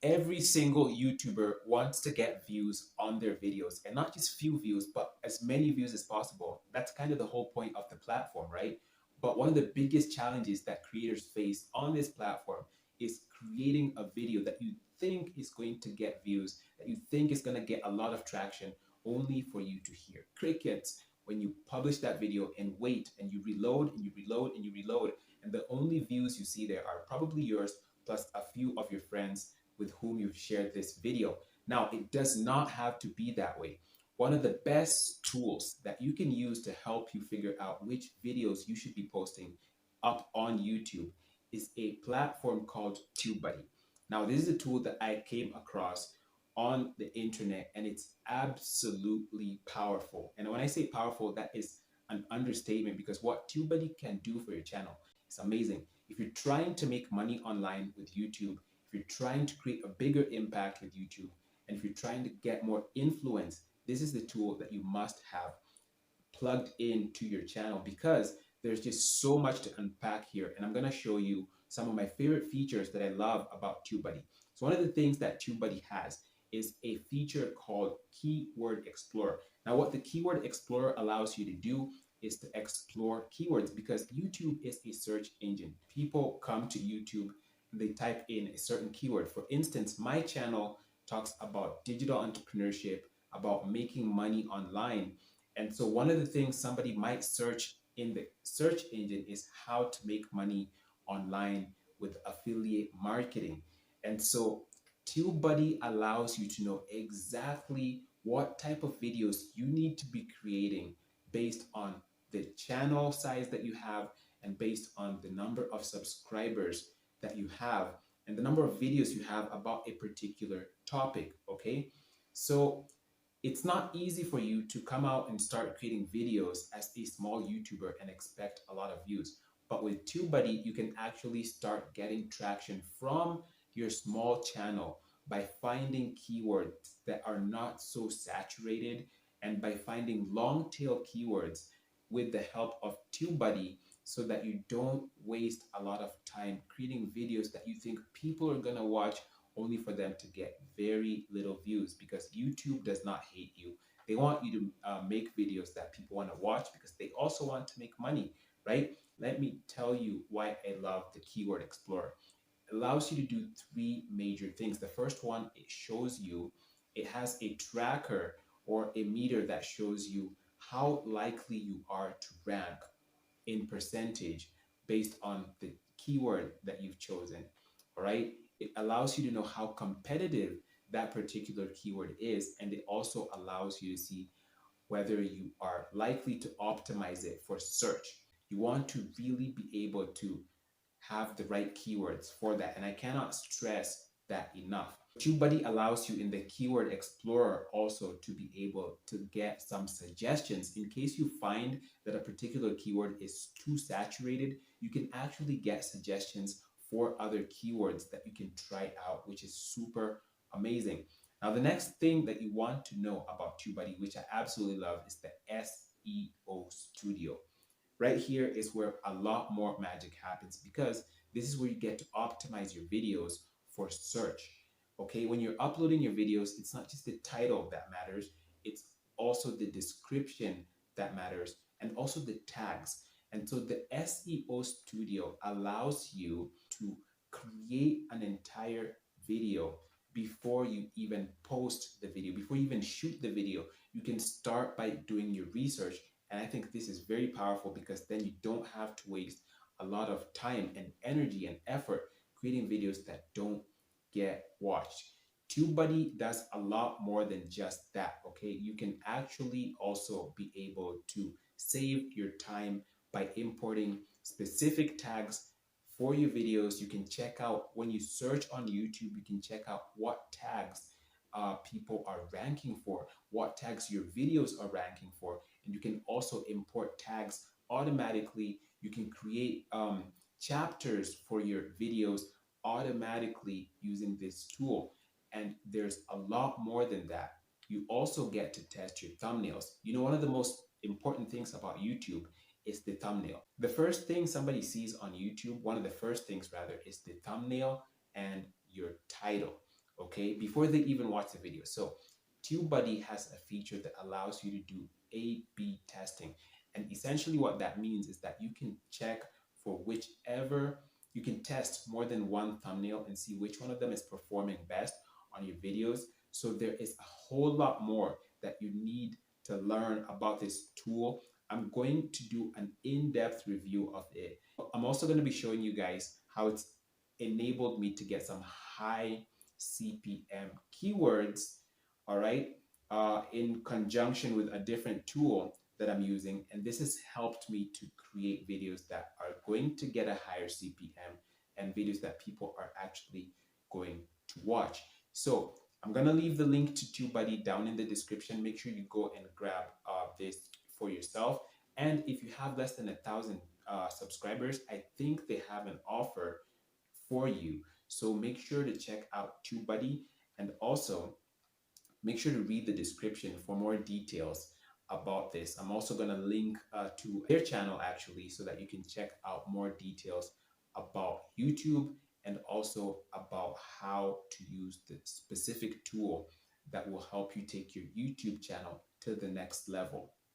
Every single YouTuber wants to get views on their videos, and not just few views, but as many views as possible. That's kind of the whole point of the platform, right? But one of the biggest challenges that creators face on this platform is creating a video that you think is going to get views, that you think is going to get a lot of traction, only for you to hear crickets when you publish that video and wait and you reload and you reload and you reload. And the only views you see there are probably yours plus a few of your friends with whom you've shared this video. Now, it does not have to be that way. One of the best tools that you can use to help you figure out which videos you should be posting up on YouTube is a platform called Tubebuddy. Now, this is a tool that I came across on the internet, and it's absolutely powerful. And when I say powerful, that is an understatement, because what Tubebuddy can do for your channel is amazing. If you're trying to make money online with YouTube, if you're trying to create a bigger impact with YouTube, and if you're trying to get more influence, this is the tool that you must have plugged into your channel, because there's just so much to unpack here. And I'm going to show you some of my favorite features that I love about TubeBuddy. So one of the things that TubeBuddy has is a feature called Keyword Explorer. Now, what the Keyword Explorer allows you to do is to explore keywords, because YouTube is a search engine. People come to YouTube and they type in a certain keyword. For instance, my channel talks about digital entrepreneurship, about making money online. And so one of the things somebody might search in the search engine is how to make money online with affiliate marketing. And so TubeBuddy allows you to know exactly what type of videos you need to be creating based on the channel size that you have, and based on the number of subscribers that you have, and the number of videos you have about a particular topic, okay? So it's not easy for you to come out and start creating videos as a small YouTuber and expect a lot of views. But with TubeBuddy, you can actually start getting traction from your small channel by finding keywords that are not so saturated, and by finding long tail keywords with the help of TubeBuddy, so that you don't waste a lot of time creating videos that you think people are going to watch, only for them to get very little views, because YouTube does not hate you. They want you to make videos that people want to watch, because they also want to make money, right? Let me tell you why I love the Keyword Explorer. It allows you to do three major things. The first one, it shows you, it has a tracker or a meter that shows you how likely you are to rank in percentage based on the keyword that you've chosen. All right. It allows you to know how competitive that particular keyword is. And it also allows you to see whether you are likely to optimize it for search. You want to really be able to have the right keywords for that. And I cannot stress that enough. TubeBuddy allows you in the Keyword Explorer also to be able to get some suggestions. In case you find that a particular keyword is too saturated, you can actually get suggestions for other keywords that you can try out, which is super amazing. Now, the next thing that you want to know about TubeBuddy, which I absolutely love, is the SEO Studio. Right here is where a lot more magic happens, because this is where you get to optimize your videos for search. Okay, when you're uploading your videos, it's not just the title that matters, it's also the description that matters, and also the tags. And so the SEO Studio allows you to create an entire video before you even post the video, before you even shoot the video. You can start by doing your research. And I think this is very powerful, because then you don't have to waste a lot of time and energy and effort creating videos that don't get watched. TubeBuddy does a lot more than just that, okay? You can actually also be able to save your time by importing specific tags for your videos. You can check out, when you search on YouTube, you can check out what tags people are ranking for, what tags your videos are ranking for. And you can also import tags automatically. You can create chapters for your videos automatically using this tool. And there's a lot more than that. You also get to test your thumbnails. You know, one of the most important things about YouTube is the thumbnail. The first thing somebody sees on YouTube, one of the first things rather, is the thumbnail and your title. okay, before they even watch the video. So TubeBuddy has a feature that allows you to do A/B testing. And essentially what that means is that you can check for whichever, you can test more than one thumbnail and see which one of them is performing best on your videos. So there is a whole lot more that you need to learn about this tool. I'm going to do an in-depth review of it. I'm also going to be showing you guys how it's enabled me to get some high CPM keywords, all right, in conjunction with a different tool that I'm using. And this has helped me to create videos that are going to get a higher CPM and videos that people are actually going to watch. So I'm going to leave the link to TubeBuddy down in the description. Make sure you go and grab this for yourself. And if you have less than 1,000 subscribers, I think they have an offer for you. So make sure to check out TubeBuddy, and also make sure to read the description for more details about this. I'm also going to link to their channel actually, so that you can check out more details about YouTube and also about how to use the specific tool that will help you take your YouTube channel to the next level.